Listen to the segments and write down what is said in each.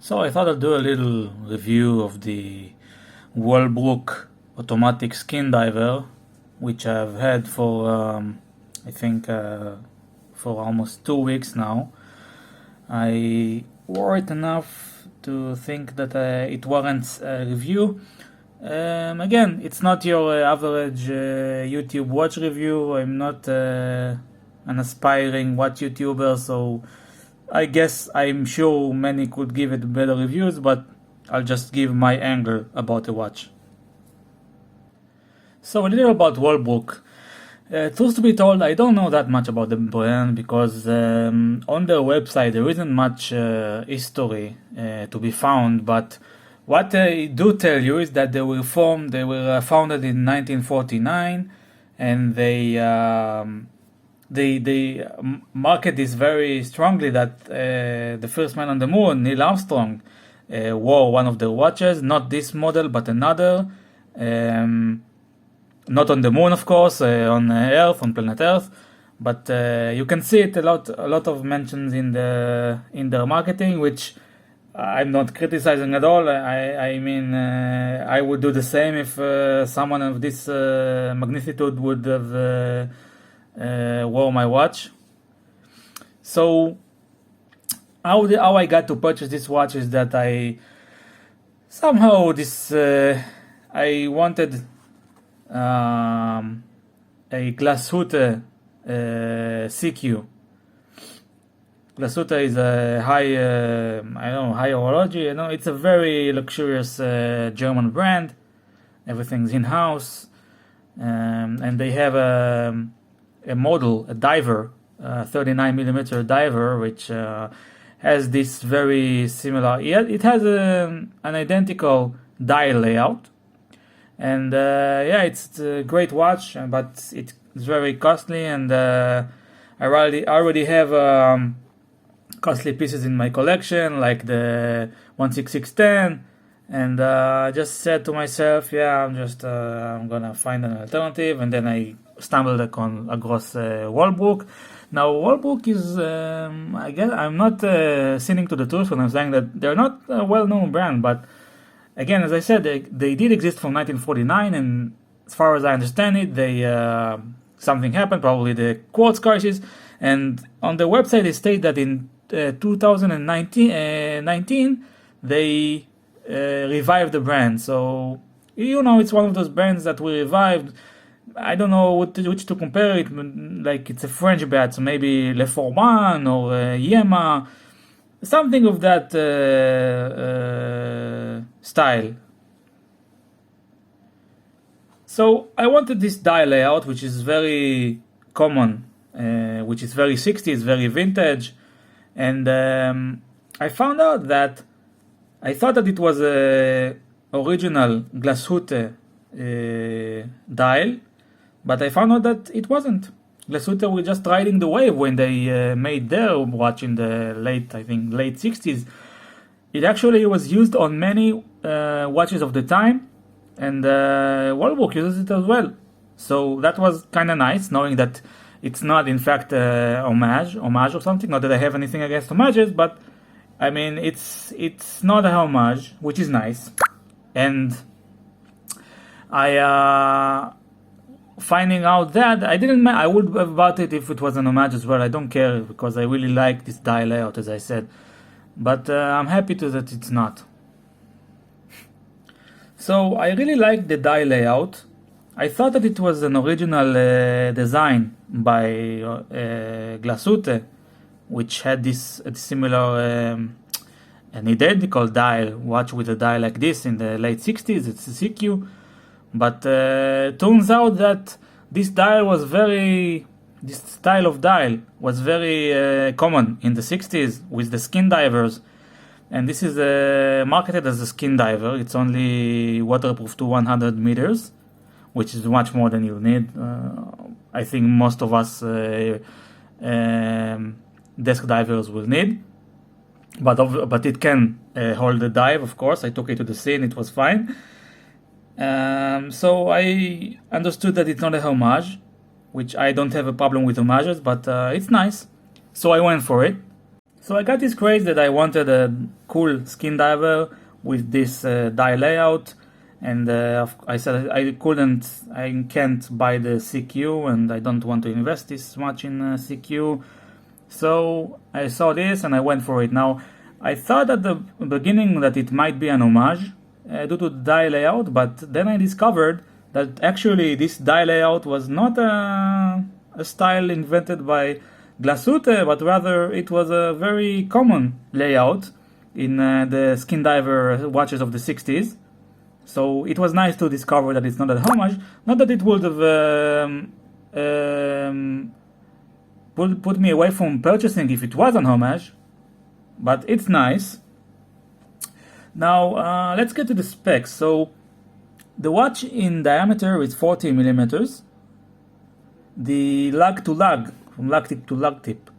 So I thought I'd do a little review of the Wolbrook automatic skin diver, which I've had for I think for almost 2 weeks now. I wore it enough to think that it warrants a review. Again, it's not your average YouTube watch review. I'm not an aspiring watch YouTuber, so I'm sure many could give it better reviews, but I'll just give my angle about the watch. So a little about Wolbrook. Truth to be told, I don't know that much about the brand because on their website there isn't much history to be found. But what they do tell you is that they were founded in 1949, and they market this very strongly that the first man on the moon, Neil Armstrong, wore one of their watches, not this model but another. Not on the moon, of course, on Earth, on planet Earth, but you can see it a lot of mentions in their marketing, which I'm not criticizing at all. I mean, I would do the same if someone of this magnitude would have wore my watch. So how I got to purchase this watch is that I somehow I wanted a Glashütte CQ. Glashütte is a high horology. It's a very luxurious German brand. Everything's in house, and they have a model, a diver, 39mm diver, which has this very similar. It has an identical dial layout. And it's a great watch, but it's very costly, and I already have costly pieces in my collection, like the 16610, and I just said to myself, I'm gonna find an alternative, and then I stumbled across Wolbrook. Now Wolbrook is, I guess I'm not sinning to the truth when I'm saying that they're not a well-known brand, but again, as I said, they did exist from 1949, and as far as I understand it, something happened, probably the quartz crisis, and on the website they state that in 2019 they revived the brand. So, it's one of those brands that we revived. I don't know which to compare it, like it's a French brand, so maybe Le Formant or Yema. Something of that style. So I wanted this dial layout, which is very common, which is very 60s, very vintage, and I found out that I thought that it was a original Glashütte dial, but I found out that it wasn't. Glashütte were just riding the wave when they made their watch in the late 60s. It actually was used on many watches of the time, and Wolbrook uses it as well. So that was kind of nice, knowing that it's not in fact homage or something. Not that I have anything against homages, but I mean it's not a homage, which is nice. And finding out that I would have bought it if it was an homage as well. I don't care because I really like this dial layout, as I said, but I'm happy that it's not. So I really like the dial layout. I thought that it was an original design by Glashütte, which had this similar an identical dial watch with a dial like this in the late 60s. It's a CQ. But turns out that this style of dial was very common in the 60s with the skin divers, and this is marketed as a skin diver. It's only waterproof to 100 meters, which is much more than you need. I think most of us desk divers will need, but it can hold the dive. Of course, I took it to the sea and it was fine. So I understood that it's not a homage, which I don't have a problem with homages, but it's nice. So I went for it. So I got this craze that I wanted a cool Skindiver with this dial layout, and I said I can't buy the CQ, and I don't want to invest this much in CQ. So I saw this and I went for it. Now, I thought at the beginning that it might be an homage due to the dial layout, but then I discovered that actually this dial layout was not a style invented by Glasute, but rather it was a very common layout in the Skindiver watches of the 60s. So it was nice to discover that it's not a homage. Not that it would have put me away from purchasing if it was an homage, but it's nice. Now let's get to the specs. So the watch in diameter is 40 millimeters. The lug to lug, from lug tip to lug tip,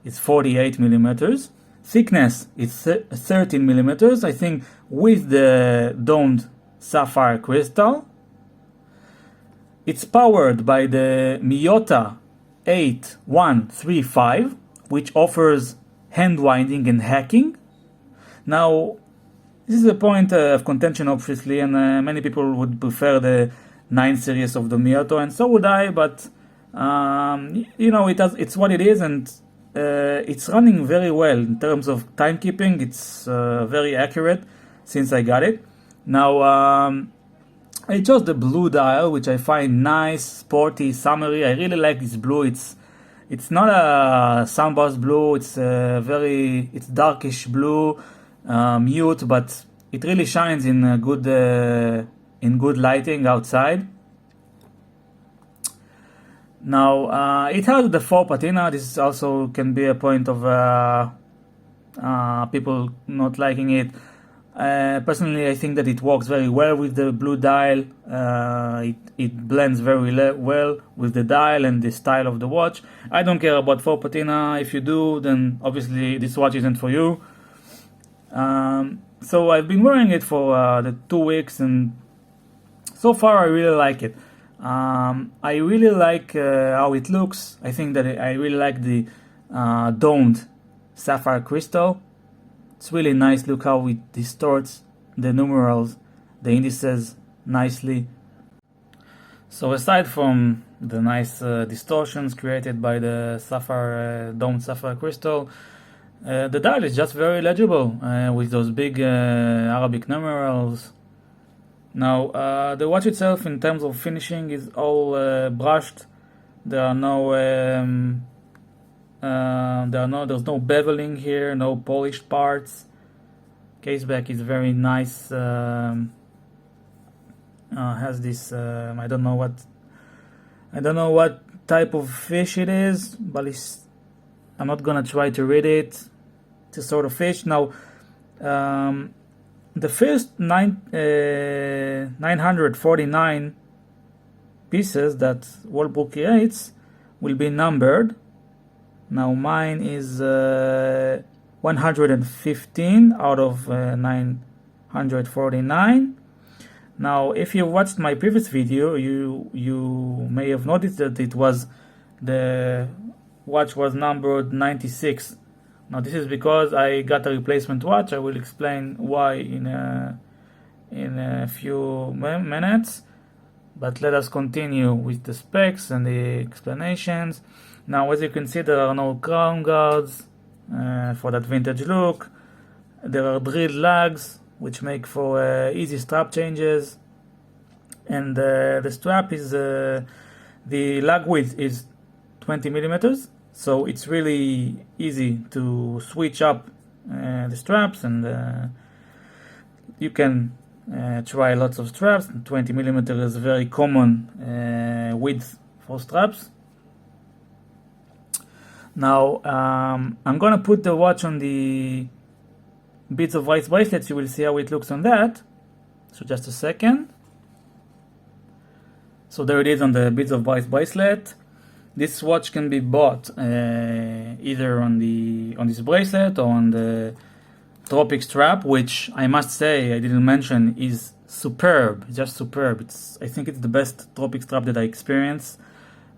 is 48 millimeters. Thickness is 13 millimeters, I think, with the domed sapphire crystal. It's powered by the Miyota 8135, which offers hand winding and hacking. Now, this is a point of contention, obviously, and many people would prefer the 9 series of the Miyota, and so would I, but it's what it is, and it's running very well in terms of timekeeping. It's very accurate since I got it. Now, I chose the blue dial, which I find nice, sporty, summery. I really like this blue. It's not a sunburst blue. It's it's darkish blue, mute, but it really shines in good lighting outside. Now, it has the 4 patina. This also can be a point of people not liking it. Personally, I think that it works very well with the blue dial. It blends very well with the dial and the style of the watch. I don't care about 4 patina. If you do, then obviously this watch isn't for you. So I've been wearing it for the 2 weeks, and so far I really like it. I really like how it looks. I think that I really like the domed sapphire crystal. It's really nice. Look how it distorts the numerals, the indices nicely. So aside from the nice distortions created by the domed sapphire crystal, the dial is just very legible with those big Arabic numerals. Now, the watch itself, in terms of finishing, is all brushed. There's no beveling here, no polished parts. Caseback is very nice. Has this I don't know what type of fish it is, but I'm not gonna try to read it. It's a sort of fish. Now, the first 949 pieces that Wolbrook creates will be numbered. Now mine is 115 out of 949. Now, if you watched my previous video, you may have noticed that the watch was numbered 96. Now this is because I got a replacement watch. I will explain why in a few minutes. But let us continue with the specs and the explanations. Now, as you can see, there are no crown guards for that vintage look. There are drilled lugs, which make for easy strap changes. And the strap is the lug width is 20 millimeters. So it's really easy to switch up the straps, and you can try lots of straps. 20 millimeters is a very common width for straps. Now, I'm gonna put the watch on the beads of rice bracelets. You will see how it looks on that. So just a second. So there it is on the beads of rice bracelet. This watch can be bought either on this bracelet or on the Tropic strap, which I must say I didn't mention is superb, just superb. I think it's the best Tropic strap that I experienced,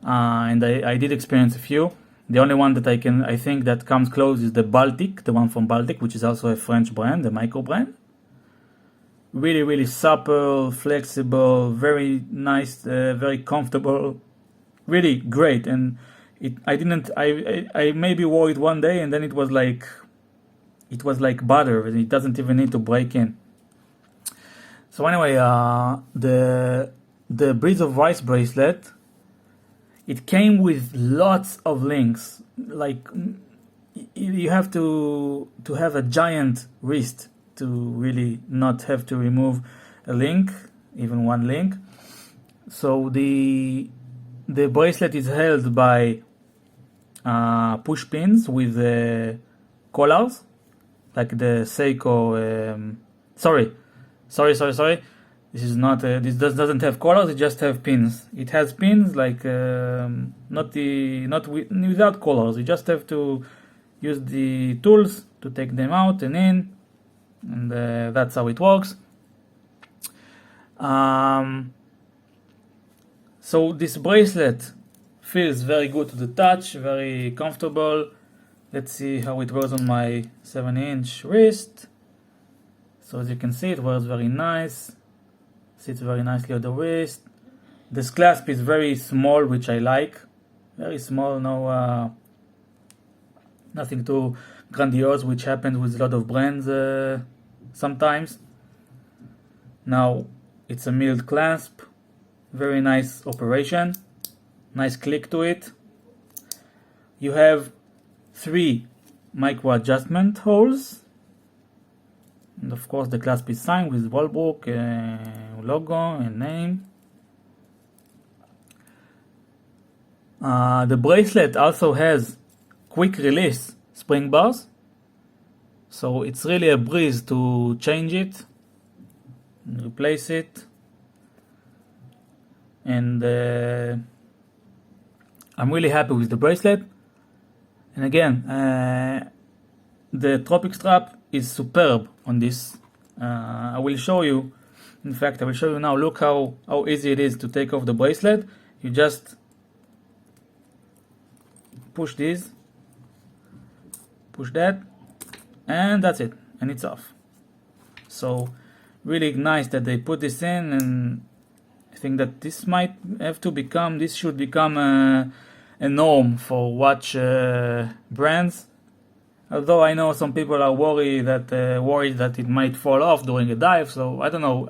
and I did experience a few. The only one that I think that comes close is the Baltic, the one from Baltic, which is also a French brand, the micro brand. Really, really supple, flexible, very nice, very comfortable, really great. And I maybe wore it one day and then it was like butter, and it doesn't even need to break in. So anyway, the Breeze of Rice bracelet, it came with lots of links. Like, you have to have a giant wrist to really not have to remove a link, even one link. So the bracelet is held by push pins with collars, like the Seiko. Sorry. This is not. This doesn't have collars. It just have pins. It has pins, like not without collars. You just have to use the tools to take them out and in, and that's how it works. So this bracelet feels very good to the touch, very comfortable. Let's see how it wears on my 7-inch wrist. So as you can see, it wears very nice. Sits very nicely on the wrist. This clasp is very small, which I like. Very small, no, nothing too grandiose, which happens with a lot of brands sometimes. Now, it's a milled clasp. Very nice operation. Nice click to it. You have 3 micro adjustment holes. And of course the clasp is signed with Wolbrook logo and name. The bracelet also has quick release spring bars, so it's really a breeze to change it and replace it. And I'm really happy with the bracelet. And again, the Tropic strap is superb on this. I will show you. In fact, I will show you now. Look how easy it is to take off the bracelet. You just push this, push that, and that's it, and it's off. So really nice that they put this in, and I think that this should become a norm for watch brands. Although I know some people are worried that it might fall off during a dive, so I don't know.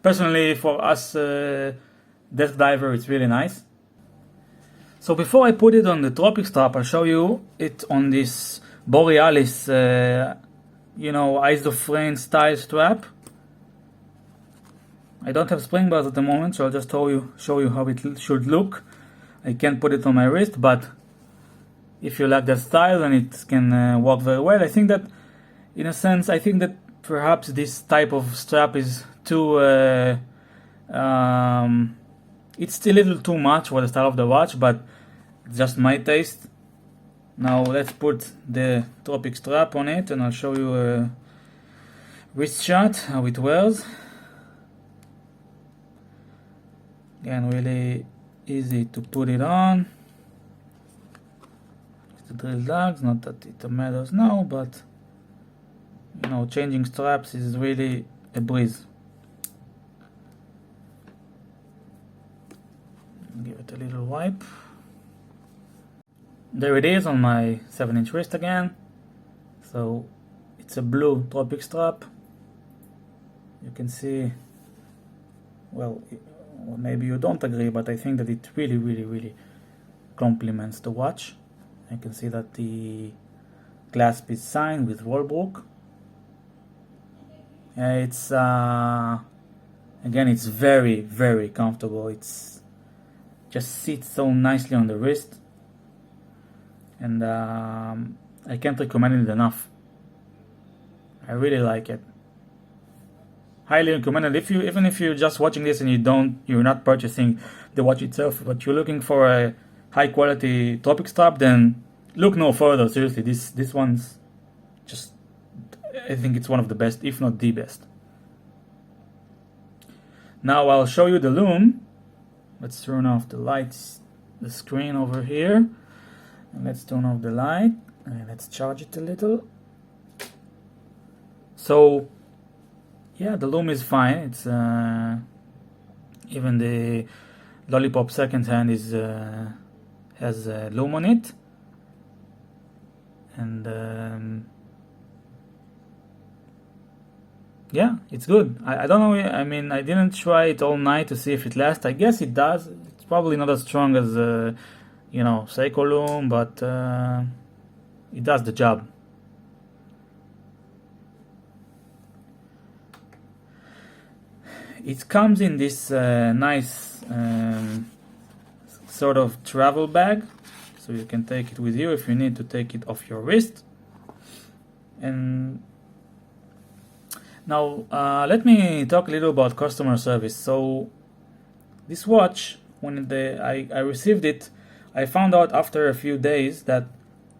Personally, for us death diver, it's really nice. So before I put it on the Tropic strap, I'll show you it on this Borealis, isofrane style strap. I don't have spring bars at the moment, so I'll just show you how it should look. I can't put it on my wrist, but if you like that style, then it can work very well. I think that, in a sense, perhaps this type of strap is too, it's a little too much for the style of the watch, but it's just my taste. Now let's put the Tropic strap on it, and I'll show you a wrist shot, how it wears. Again, really easy to put it on. The drill lugs, not that it matters now, but changing straps is really a breeze. Give it a little wipe. There it is on my 7-inch wrist again. So it's a blue Tropic strap. You can see, well, maybe you don't agree, but I think that it really, really, really complements the watch. I can see that the clasp is signed with Wolbrook. It's again, it's very, very comfortable. It's just sits so nicely on the wrist, and I can't recommend it enough. I really like it. Highly recommended. Even if you're just watching this and you're not purchasing the watch itself, but you're looking for a high quality Tropic strap, then look no further. Seriously, this one's just, I think it's one of the best, if not the best. Now I'll show you the Lume. Let's turn off the lights, the screen over here, And let's turn off the light and let's charge it a little. So yeah, the Lume is fine. It's even the Lollipop second hand is has Lume on it, and yeah, it's good. I don't know. I mean, I didn't try it all night to see if it lasts. I guess it does. It's probably not as strong as Seiko Lume, but it does the job. It comes in this nice sort of travel bag, so you can take it with you if you need to take it off your wrist. And now let me talk a little about customer service. So this watch, when I received it, I found out after a few days that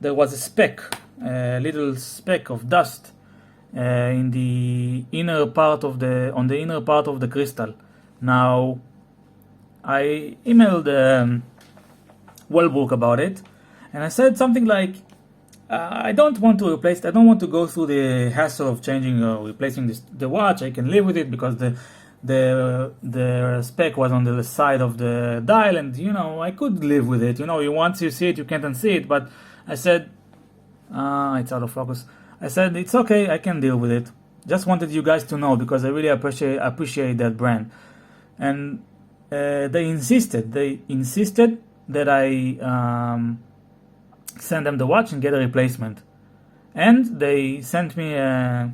there was a little speck of dust in the inner part of the crystal. Now, I emailed Wolbrook about it, and I said something like, I don't want to replace it. I don't want to go through the hassle of changing or replacing the watch. I can live with it because the speck was on the side of the dial, and I could live with it. Once you see it, you can't unsee it. But I said, it's out of focus. I said it's okay. I can deal with it. Just wanted you guys to know because I really appreciate that brand, and they insisted that I send them the watch and get a replacement, and they sent me a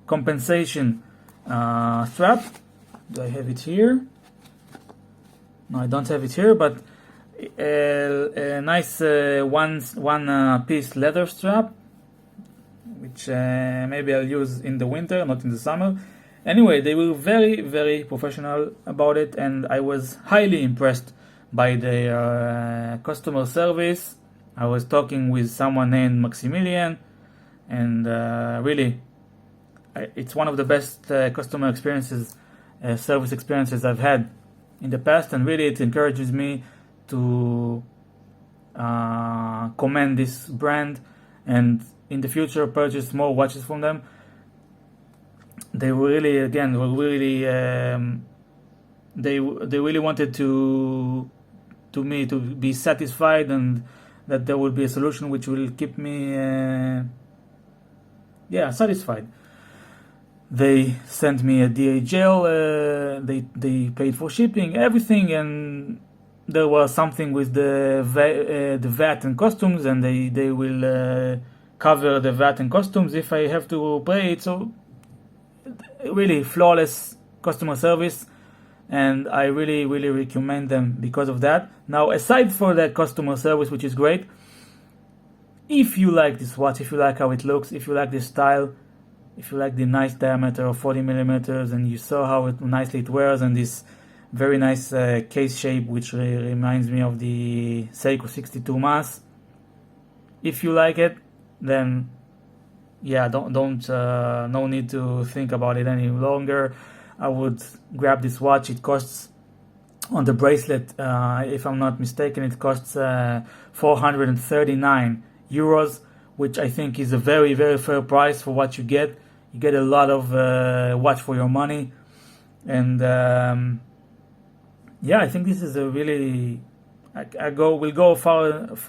compensation strap. Do I have it here? No, I don't have it here, but a nice one piece leather strap, which maybe I'll use in the winter, not in the summer. Anyway, they were very, very professional about it, and I was highly impressed by their customer service. I was talking with someone named Maximilian, and really, it's one of the best customer experiences, service experiences I've had in the past, and really it encourages me to commend this brand and in the future purchase more watches from them. They were really, they really wanted to me to be satisfied, and that there will be a solution which will keep me satisfied. They sent me a DHL, they paid for shipping, everything, and there was something with the VAT and customs, and they will cover the VAT and customs if I have to pay it. So really flawless customer service, and I really, really recommend them because of that. Now, aside for that customer service, which is great, if you like this watch, if you like how it looks, if you like the style, if you like the nice diameter of 40 millimeters, and you saw how nicely it wears, and this very nice case shape, which reminds me of the Seiko 62 Mass. If you like it, then no need to think about it any longer. I would grab this watch. It costs on the bracelet, if I'm not mistaken, it costs 439 euros, which I think is a very, very fair price for what you get. You get a lot of watch for your money, and I think this is a really. Will go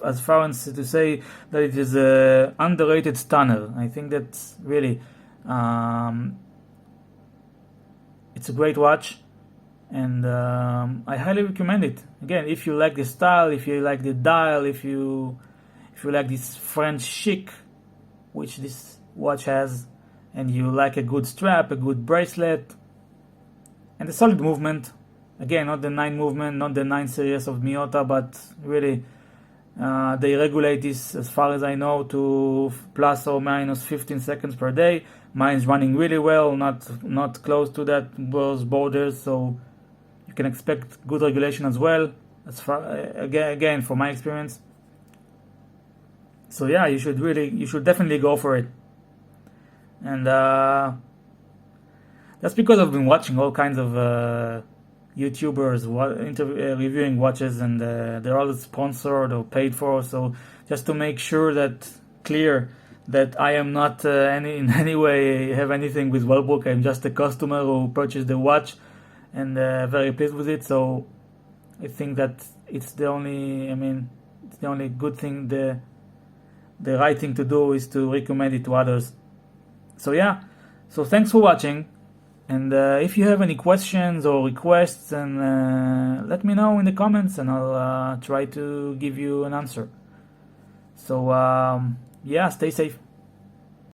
as far as to say that it is a underrated stunner. I think that's really, it's a great watch, and I highly recommend it. Again, if you like the style, if you like the dial, if you like this French chic, which this watch has, and you like a good strap, a good bracelet, and a solid movement. Again, not the 9 movement, not the 9 series of Miyota, but really they regulate this, as far as I know, to plus or minus 15 seconds per day. Mine's running really well, not close to those borders, so you can expect good regulation as well, as far again from my experience. So yeah, you should definitely go for it. And that's because I've been watching all kinds of YouTubers reviewing watches, and they're all sponsored or paid for. So just to make sure that clear that I am not in any way have anything with Wolbrook. I'm just a customer who purchased the watch and very pleased with it. So I think that it's the only good thing. The right thing to do is to recommend it to others. So yeah, so thanks for watching, and if you have any questions or requests, and let me know in the comments, and I'll try to give you an answer. So yeah, stay safe.